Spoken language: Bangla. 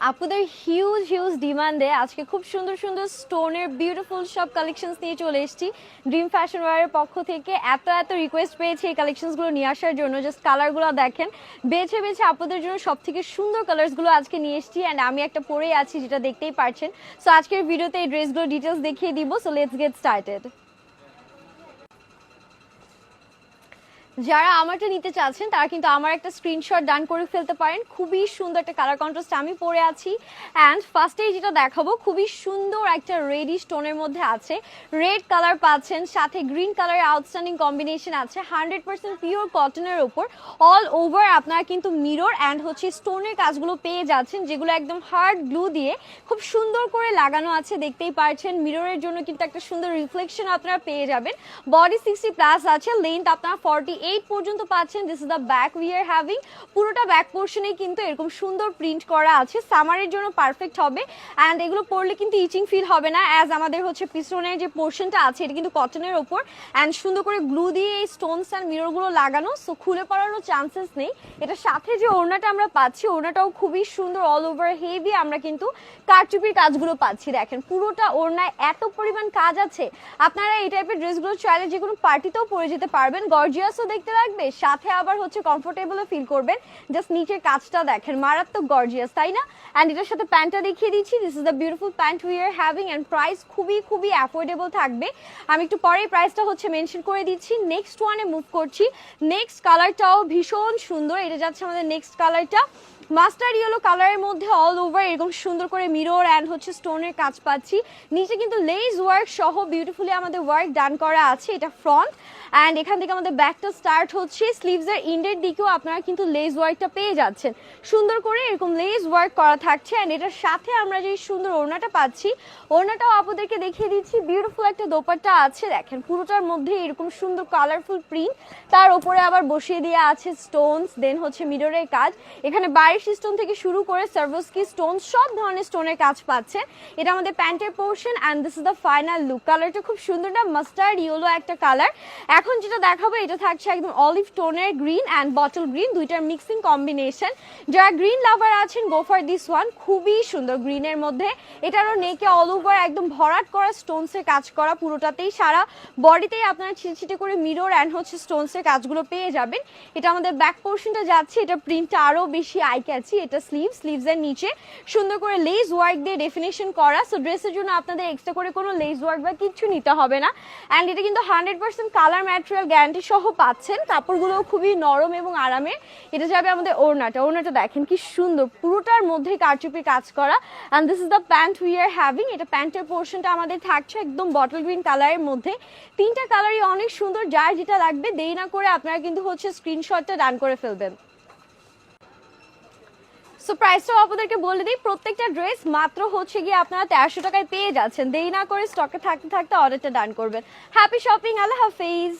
আপুদের হিউজ হিউজ ডিমান্ডে আজকে খুব সুন্দর সুন্দর স্টোনের বিউটিফুল সব কালেকশনস নিয়ে চলে এসেছি ড্রিম ফ্যাশন ওয়্যারের পক্ষ থেকে। এত রিকোয়েস্ট পেয়েছি এই কালেকশনসগুলো নিয়ে আসার জন্য। জাস্ট কালারগুলো দেখেন, বেছে বেছে আপুদের জন্য সব থেকে সুন্দর কালার্সগুলো আজকে নিয়ে এসেছি। অ্যান্ড আমি একটা পরেই আছি, যেটা দেখতেই পারছেন। সো আজকের ভিডিওতে এই ড্রেসগুলো ডিটেলস দেখিয়ে দিব। So let's get started. যারা আমারটা নিতে চাচ্ছেন তারা কিন্তু আমার একটা স্ক্রিনশট ডান করে ফেলতে পারেন। খুবই সুন্দর একটা কালার কন্ট্রাস্ট আমি পরে আছি। অ্যান্ড ফার্স্টেই যেটা দেখাবো, খুবই সুন্দর একটা রেডিশ টোনের মধ্যে আছে। রেড কালার পাচ্ছেন, সাথে গ্রিন কালারের আউটস্ট্যান্ডিং কম্বিনেশন আছে। 100% পিওর কটনের ওপর অল ওভার আপনারা কিন্তু মিরর অ্যান্ড স্টোনের কাজগুলো পেয়ে যাচ্ছেন, যেগুলো একদম হার্ড গ্লু দিয়ে খুব সুন্দর করে লাগানো আছে। দেখতেই পাচ্ছেন মিররের জন্য কিন্তু একটা সুন্দর রিফ্লেকশন আপনারা পেয়ে যাবেন। বডি 60+ আছে, লেন্থ আপনারা 48 পর্যন্ত পাচ্ছেন। This is the back we are having. পুরোটা ব্যাক পোর্শনে কিন্তু এরকম সুন্দর প্রিন্ট করা আছে, সামারের জন্য পারফেক্ট হবে। অ্যান্ড এগুলো পরলে কিন্তু ইচিং ফিল হবে না, অ্যাজ আমাদের পিছনের যে পোর্শনটা আছে এটা কিন্তু কটনের ওপর অ্যান্ড সুন্দর করে গ্লু দিয়ে এই স্টোনস অ্যান্ড মিররগুলো লাগানো, সো খুলে পড়ানোর চান্সেস নেই। এটার সাথে যে ওড়নাটা আমরা পাচ্ছি, ওড়নাটাও খুবই সুন্দর, অল ওভার হেভি আমরা কিন্তু কারচুপির কাজগুলো পাচ্ছি। দেখেন পুরোটা ওড়নায় এত পরিমাণ কাজ আছে। আপনারা এই টাইপের ড্রেসগুলো চাইলে যে কোনো পার্টিতেও পরে যেতে পারবেন, গর্জিয়াসও দেখতে লাগবে, সাথে আবার কমফোর্টেবলও ফিল করবেন। জাস্ট নিচের কাজটা দেখেন, মারাত্মক গর্জিয়াস, তাই না? অ্যান্ড এটার সাথে প্যান্টটা দেখিয়ে দিচ্ছি। This is the beautiful pant we are having and price খুবই অ্যাফোর্ডেবল থাকবে। আমি একটু পরেই প্রাইসটা মেনশন করে দিচ্ছি। নেক্সট ওয়ানে মুভ করছি। নেক্সট কালারটাও ভীষণ সুন্দর। এটা যাচ্ছে আমাদের নেক্সট কালারটা, মাস্টার্ড ইয়েলো কালারের মধ্যে অল ওভার এরকম সুন্দর করে মিরর অ্যান্ড স্টোনের কাজ পাচ্ছি। নিচে কিন্তু লেস ওয়ার্ক সহ বিউটিফুলি আমাদের ওয়ার্ক ডান করা আছে। এটা ফ্রন্ট অ্যান্ড এখান থেকে আমাদের ব্যাকটা স্টার্ট হচ্ছে। স্লিভসের ইন্ডের দিকেও আপনারা কিন্তু লেস ওয়ার্কটা পেয়ে যাচ্ছেন। সুন্দর করে এরকম লেস ওয়ার্ক করা থাকছে। অ্যান্ড এটার সাথে আমরা যে সুন্দর ওড়নাটা পাচ্ছি, ওড়নাটাও আপনাদেরকে দেখিয়ে দিচ্ছি। বিউটিফুল একটা দোপাট্টা আছে, দেখেন পুরোটার মধ্যে এরকম সুন্দর কালারফুল প্রিন্ট, তার উপরে আবার বসিয়ে দেওয়া আছে স্টোনস, দেন মিররের কাজ। এখানে বাইরের স্টোন থেকে শুরু করে সার্ভোস্কি স্টোন, সব ধরনের স্টোনের কাজ পাচ্ছেন। এটা আমাদের প্যান্টের portion and this is the final look. কালারটা খুব সুন্দর না, মাস্টার্ড ইয়েলো একটা কালার। এখন যেটা দেখাবো এটা থাকছে একদম অলিভ টোনের গ্রিন অ্যান্ড বটল গ্রিন, দুইটার মিক্সিং কম্বিনেশন। যারা গ্রিন লাভার আছেন, গো ফর দিস ওয়ান। খুবই সুন্দর গ্রিনের মধ্যে। এটারও নেকে অল ওভার একদম ভরাট করা স্টোনসের কাজ করা, পুরোটাতেই সারা বডিতেই আপনারা ছিটে করে মিরর অ্যান্ড স্টোনসের কাজগুলো পেয়ে যাবেন। এটা আমাদের ব্যাক পোর্শনটা যাচ্ছে, এটা প্রিন্টটা আরো বেশি আই ক্যাচি। এটা স্লিভসের নিচে সুন্দর করে লেস ওয়ার্ক দিয়ে ডেফিনেশন করা। সো ড্রেসের জন্য আপনাদের এক্সট্রা করে কোনো লেস ওয়ার্ক বা কিছু নিতে হবে না। অ্যান্ড এটা কিন্তু 100% কালার ম্যাটেরিয়াল গ্যারান্টি সহ পাচ্ছেন। কাপড়গুলো খুবই নরম এবং আরামের। এটা যাবে আমাদের ওড়নাটা দেখেন কি সুন্দর, পুরোটার মধ্যে কারচুপির কাজ করা। And this is the pant we are having. এটা প্যান্টের পোর্শনটা আমাদের থাকছে একদম বটল গ্রিন কালারের মধ্যে। তিনটা কালারই অনেক সুন্দর, যার যেটা লাগবে দেরি না করে আপনারা কিন্তু স্ক্রিনশটটা ডান করে ফেলবেন। সো প্রাইসটাও আপনাদেরকে বলে দিই, প্রত্যেকটা ড্রেস মাত্র গিয়ে আপনারা 1300 টাকায় পেয়ে যাচ্ছেন। দেরি না করে স্টকে থাকতে অর্ডারটা ডান করবেন। হ্যাপি শপিং, আল্লাহ হাফেজ।